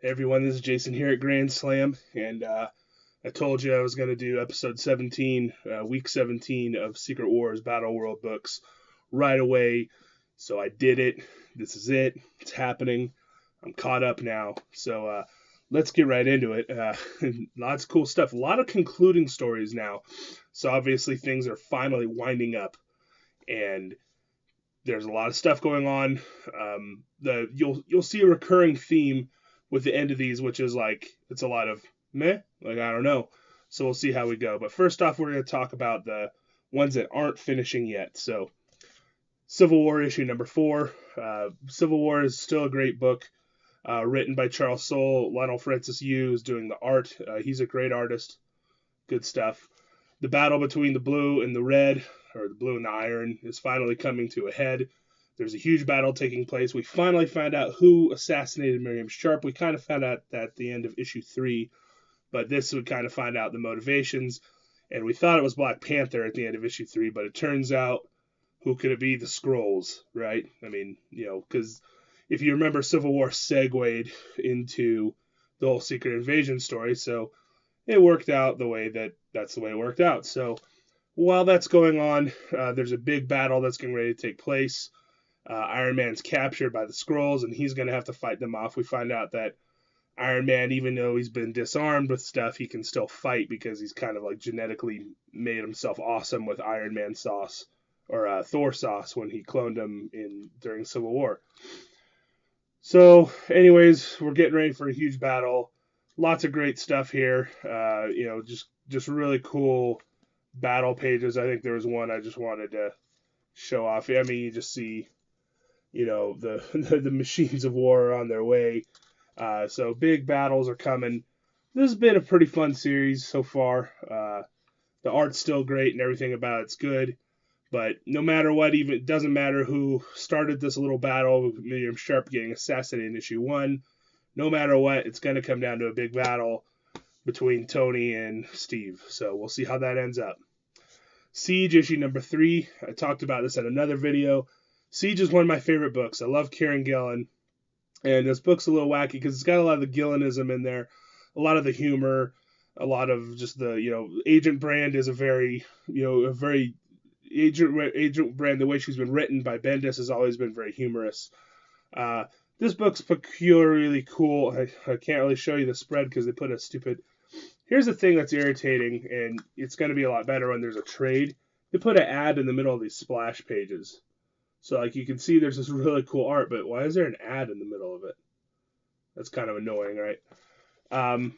Hey everyone, this is Jason here at Grand Slam, and I told you I was going to do episode 17, week 17 of Secret Wars Battle World books right away. So I did it. This is it. It's happening. I'm caught up now. So let's get right into it. Lots of cool stuff. A lot of concluding stories now. So obviously things are finally winding up, and there's a lot of stuff going on. You'll see a recurring theme with the end of these, which is like it's a lot of meh, like I don't know. So we'll see how we go. But first off, we're going to talk about the ones that aren't finishing yet. So Civil War issue number 4. Civil War is still a great book, written by Charles Soule. Lionel Francis Yu is doing the art. He's a great artist. Good stuff. The battle between the blue and the red, or the blue and the iron, is finally coming to a head. There's a huge battle taking place. We finally found out who assassinated Miriam Sharp. We kind of found out that at the end of issue 3, but this would kind of find out the motivations. And we thought it was Black Panther at the end of issue 3, but it turns out, who could it be? The Skrulls, right? I mean, because if you remember, Civil War segued into the whole Secret Invasion story, so it worked out that's the way it worked out. So while that's going on, there's a big battle that's getting ready to take place. Iron Man's captured by the Skrulls, and he's going to have to fight them off. We find out that Iron Man, even though he's been disarmed with stuff, he can still fight because he's kind of like genetically made himself awesome with Iron Man sauce, or Thor sauce, when he cloned him during Civil War. So, anyways, we're getting ready for a huge battle. Lots of great stuff here. Just really cool battle pages. I think there was one I just wanted to show off. I mean, you just see the machines of war are on their way. So big battles are coming. This has been a pretty fun series so far. The art's still great and everything about it's good. But no matter what, even it doesn't matter who started this little battle with Miriam Sharp getting assassinated in issue 1. No matter what, it's going to come down to a big battle between Tony and Steve. So we'll see how that ends up. Siege issue number 3. I talked about this in another video. Siege is one of my favorite books. I love Kieran Gillen, and this book's a little wacky because it's got a lot of the Gillenism in there, a lot of the humor, a lot of just the Agent Brand is a very Agent Brand. The way she's been written by Bendis has always been very humorous. This book's peculiarly cool. I can't really show you the spread because they put a stupid. Here's the thing that's irritating, and it's going to be a lot better when there's a trade. They put an ad in the middle of these splash pages. So, like, you can see there's this really cool art, but why is there an ad in the middle of it? That's kind of annoying, right?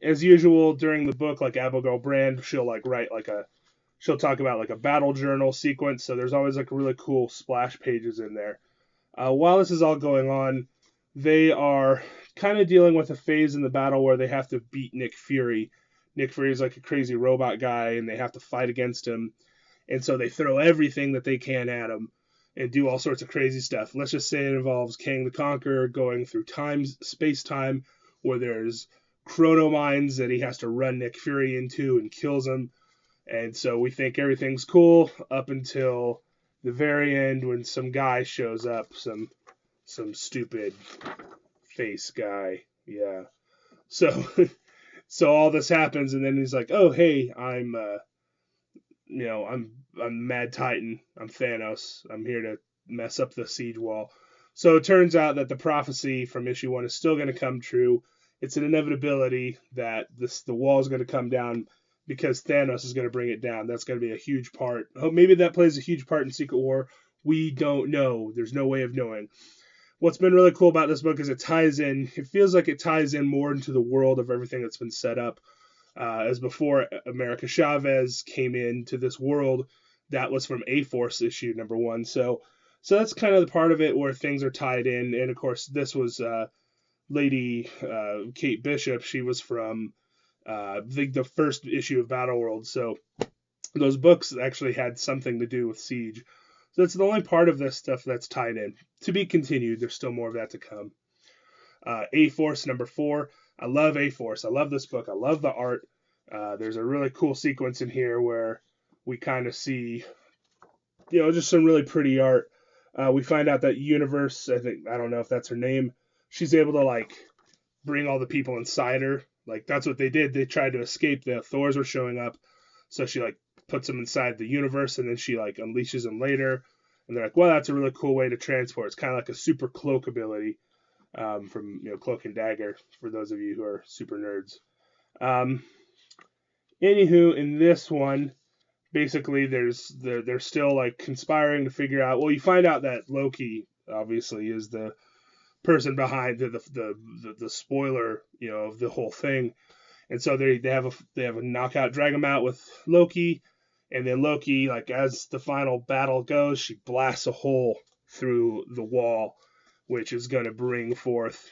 As usual, during the book, like Abigail Brand, she'll talk about like a battle journal sequence. So there's always like really cool splash pages in there. While this is all going on, they are kind of dealing with a phase in the battle where they have to beat Nick Fury. Nick Fury is like a crazy robot guy, and they have to fight against him. And so they throw everything that they can at him and do all sorts of crazy stuff. Let's just say it involves Kang the Conqueror going through space-time, where there's chrono mines that he has to run Nick Fury into and kills him. And so we think everything's cool up until the very end when some guy shows up, some stupid face guy. Yeah. So all this happens, and then he's like, "Oh, hey, I'm Mad Titan. I'm Thanos. I'm here to mess up the siege wall." So it turns out that the prophecy from issue 1 is still going to come true. It's an inevitability that the wall is going to come down because Thanos is going to bring it down. That's going to be a huge part. Oh, maybe that plays a huge part in Secret War. We don't know. There's no way of knowing. What's been really cool about this book is it feels like it ties in more into the world of everything that's been set up. As before, America Chavez came into this world. That was from A-Force issue number 1. So that's kind of the part of it where things are tied in. And of course, this was Lady Kate Bishop. She was from the first issue of Battle World. So those books actually had something to do with Siege. So that's the only part of this stuff that's tied in. To be continued. There's still more of that to come. A-Force number 4. I love A-Force. I love this book. I love the art. There's a really cool sequence in here where we kind of see, just some really pretty art. We find out that Universe, I don't know if that's her name, she's able to bring all the people inside her. Like that's what they did. They tried to escape. The Thors were showing up, so she like puts them inside the universe, and then she like unleashes them later. And they're like, well, that's a really cool way to transport. It's kind of like a super cloak ability from Cloak and Dagger for those of you who are super nerds. Anywho, in this one, basically they're still like conspiring to figure out. Well, you find out that Loki obviously is the person behind the spoiler, of the whole thing. And so they have a knockout, drag him out with Loki, and then Loki, like as the final battle goes, she blasts a hole through the wall, which is going to bring forth.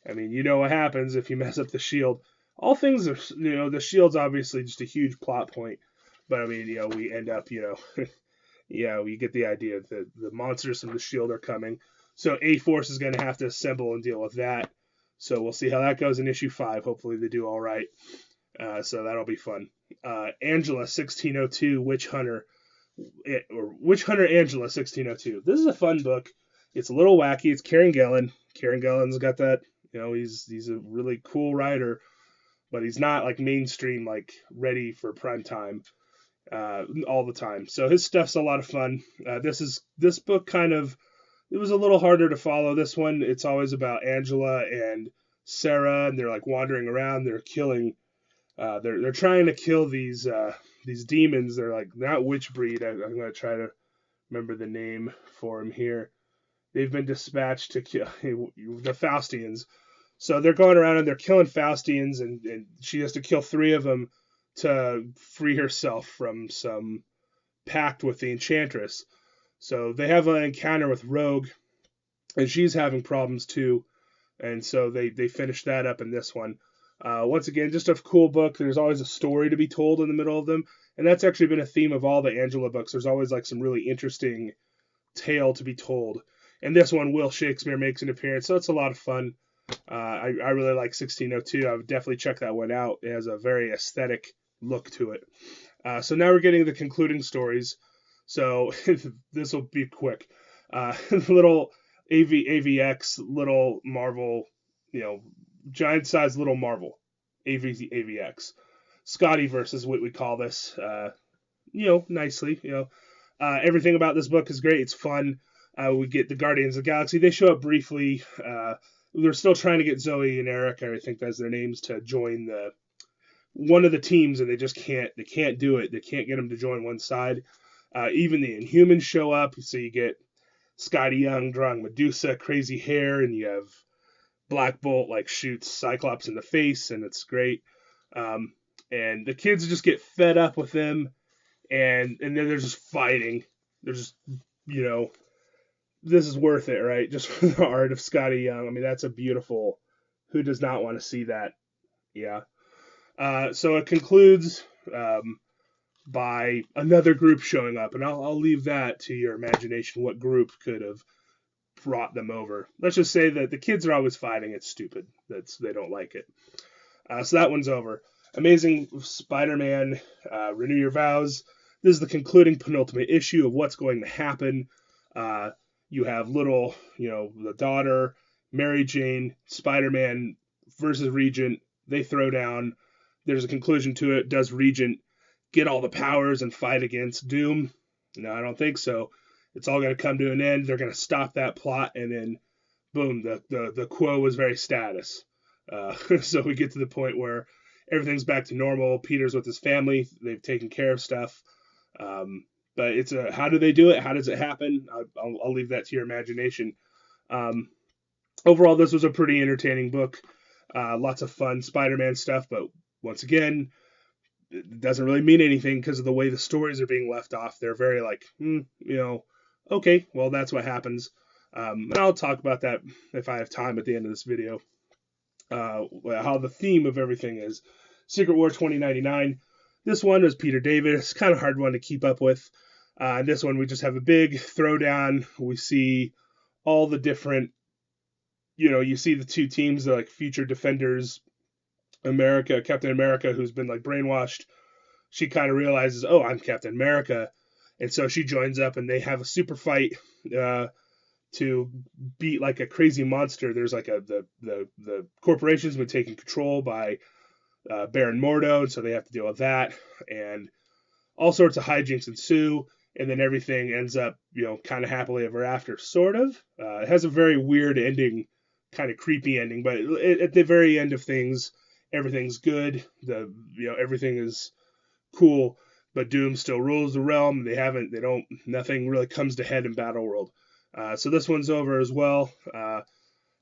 I mean, you know what happens if you mess up the shield. All things are, the shield's obviously just a huge plot point, but I mean, we end up, yeah, we get the idea that the monsters from the shield are coming. So A-Force is going to have to assemble and deal with that. So we'll see how that goes in issue 5. Hopefully they do all right. So that'll be fun. Angela 1602, Witch Hunter Angela 1602. This is a fun book. It's a little wacky. It's Kieran Gillen. Kieran Gillen's got that, he's a really cool writer, but he's not like mainstream, like ready for prime time all the time. So his stuff's a lot of fun. This book kind of, it was a little harder to follow. This one, it's always about Angela and Sarah, and they're like wandering around. They're killing. They're trying to kill these demons. They're like not witch breed. I'm gonna try to remember the name for them here. They've been dispatched to kill the Faustians. So they're going around and they're killing Faustians, and she has to kill 3 of them to free herself from some pact with the Enchantress. So they have an encounter with Rogue, and she's having problems too. And so they finish that up in this one. Once again, just a cool book. There's always a story to be told in the middle of them. And that's actually been a theme of all the Angela books. There's always like some really interesting tale to be told. And this one, Will Shakespeare makes an appearance, so it's a lot of fun. I really like 1602. I would definitely check that one out. It has a very aesthetic look to it. So now we're getting the concluding stories. So this will be quick. Little AVX, little Marvel, giant size little Marvel, AVX. Scotty versus what we call this, nicely. Everything about this book is great. It's fun. We get the Guardians of the Galaxy. They show up briefly. They're still trying to get Zoe and Erica, I think that's their names, to join one of the teams, and they just can't. They can't do it. They can't get them to join one side. Even the Inhumans show up, so you get Scotty Young drawing Medusa, crazy hair, and you have Black Bolt like shoots Cyclops in the face, and it's great. And the kids just get fed up with them, and then they're just fighting. They're just, this is worth it, right? Just for the art of Scotty Young. I mean, that's a beautiful. Who does not want to see that? Yeah. So it concludes by another group showing up, and I'll leave that to your imagination. What group could have brought them over? Let's just say that the kids are always fighting. It's stupid. They don't like it. So that one's over. Amazing Spider-Man, Renew Your Vows. This is the concluding penultimate issue of what's going to happen. You have the daughter, Mary Jane, Spider-Man versus Regent. They throw down. There's a conclusion to it. Does Regent get all the powers and fight against Doom? No, I don't think so. It's all going to come to an end. They're going to stop that plot, and then, boom, the quo is very status. So we get to the point where everything's back to normal. Peter's with his family. They've taken care of stuff. But it's how do they do it? How does it happen? I'll leave that to your imagination. Overall, this was a pretty entertaining book. Lots of fun Spider-Man stuff, but once again, it doesn't really mean anything because of the way the stories are being left off. They're very like, okay, well, that's what happens. And I'll talk about that if I have time at the end of this video. How the theme of everything is. Secret War 2099. This one was Peter David. Kind of hard one to keep up with. This one, we just have a big throwdown. We see all the different, you see the 2 teams, they're like future defenders. Captain America, who's been like brainwashed. She kind of realizes, oh, I'm Captain America. And so she joins up and they have a super fight. to beat like a crazy monster. There's like the corporation's been taken control by Baron Mordo, and so they have to deal with that, and all sorts of hijinks ensue, and then everything ends up, kind of happily ever after, sort of. It has a very weird ending, kind of creepy ending, but at the very end of things, everything's good. Everything is cool, but Doom still rules the realm. Nothing really comes to head in Battleworld. So this one's over as well.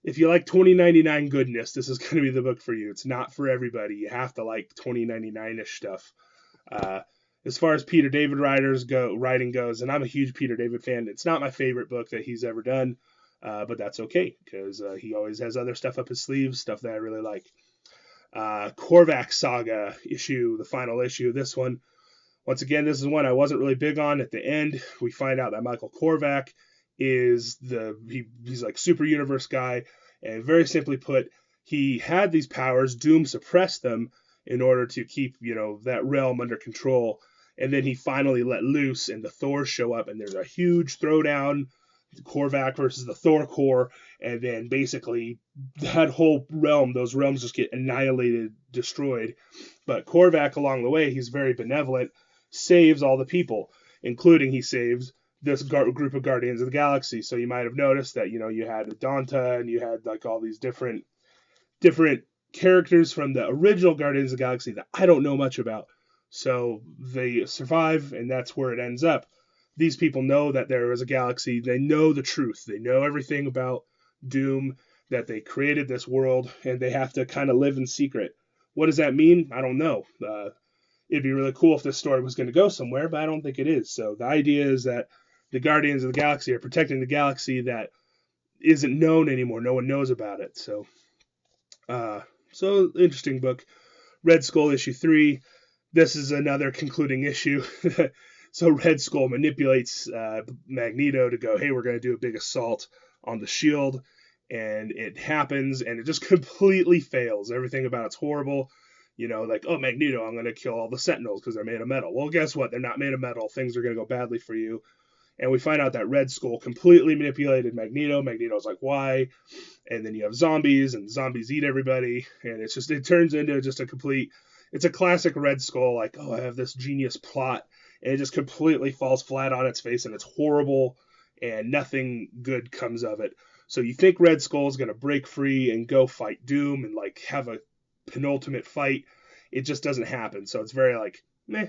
If you like 2099 goodness, this is going to be the book for you. It's not for everybody. You have to like 2099-ish stuff. As far as Peter David writing goes, and I'm a huge Peter David fan, it's not my favorite book that he's ever done, but that's okay, because he always has other stuff up his sleeves, stuff that I really like. Korvac Saga issue, the final issue. This one, once again, this is one I wasn't really big on. At the end, we find out that Michael Korvac is he's like super universe guy, and very simply put, he had these powers. Doom suppressed them in order to keep that realm under control, and then he finally let loose, and the Thors show up, and there's a huge throwdown, Korvac versus the Thor Corps, and then basically that whole realm, those realms just get annihilated, destroyed. But Korvac, along the way, he's very benevolent, saves all the people, including he saves this group of Guardians of the Galaxy. So you might have noticed that you had Adonta, and you had like all these different characters from the original Guardians of the Galaxy that I don't know much about. So they survive, and that's where it ends up. These people know that there is a galaxy. They know the truth. They know everything about Doom, that they created this world, and they have to kind of live in secret. What does that mean? I don't know. It'd be really cool if this story was going to go somewhere, but I don't think it is. So the idea is that the Guardians of the Galaxy are protecting the galaxy that isn't known anymore. No one knows about it. So interesting book. Red Skull issue 3. This is another concluding issue. So Red Skull manipulates Magneto to go, hey, we're going to do a big assault on the shield. And it happens, and it just completely fails. Everything about it's horrible. Like, oh, Magneto, I'm going to kill all the Sentinels because they're made of metal. Well, guess what? They're not made of metal. Things are going to go badly for you. And we find out that Red Skull completely manipulated Magneto. Magneto's like, why? And then you have zombies, and zombies eat everybody. And it turns into just it's a classic Red Skull, like, oh, I have this genius plot. And it just completely falls flat on its face, and it's horrible, and nothing good comes of it. So you think Red Skull is going to break free and go fight Doom and like have a penultimate fight. It just doesn't happen. So it's very like, meh.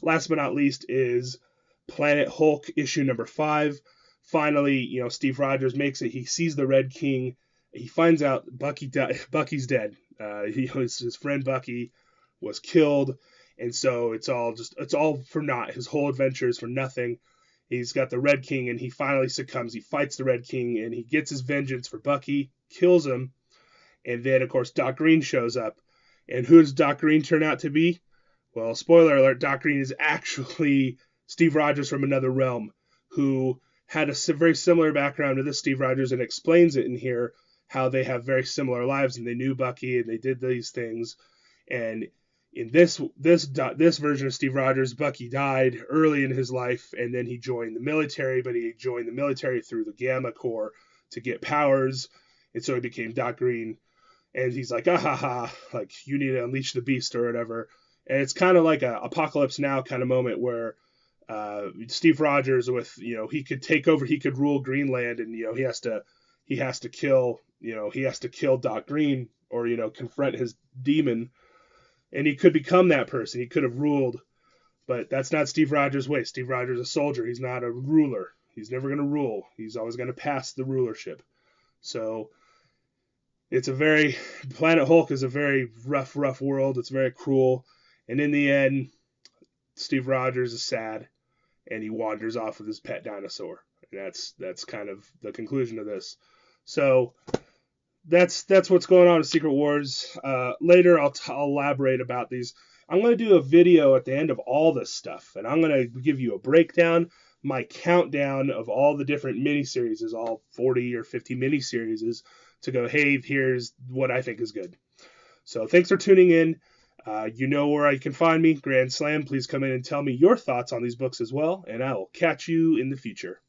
Last but not least is Planet Hulk issue number 5. Finally, Steve Rogers makes it. He sees the Red King. He finds out Bucky's dead. His friend Bucky was killed. And so it's all for naught. His whole adventure is for nothing. He's got the Red King, and he finally succumbs. He fights the Red King, and he gets his vengeance for Bucky, kills him. And then, of course, Doc Green shows up. And who does Doc Green turn out to be? Well, spoiler alert, Doc Green is actually Steve Rogers from another realm, who had a very similar background to this Steve Rogers, and explains it in here, how they have very similar lives, and they knew Bucky, and they did these things. And in this version of Steve Rogers, Bucky died early in his life, and then he joined the military, but he joined the military through the Gamma Corps to get powers, and so he became Doc Green. And he's like, like, you need to unleash the beast or whatever. And it's kind of like a Apocalypse Now kind of moment where Steve Rogers, with he could take over, he could rule Greenland, and he has to kill Doc Green, or confront his demon. And he could become that person. He could have ruled. But that's not Steve Rogers' way. Steve Rogers is a soldier. He's not a ruler. He's never going to rule. He's always going to pass the rulership. So Planet Hulk is a very rough world. It's very cruel. And in the end, Steve Rogers is sad, and he wanders off with his pet dinosaur. And that's kind of the conclusion of this. So that's what's going on in Secret Wars. Later, I'll elaborate about these. I'm going to do a video at the end of all this stuff, and I'm going to give you a breakdown, my countdown of all the different miniseries, all 40 or 50 miniseries, to go, hey, here's what I think is good. So thanks for tuning in. You know where you can find me, Grand Slam. Please come in and tell me your thoughts on these books as well, and I will catch you in the future.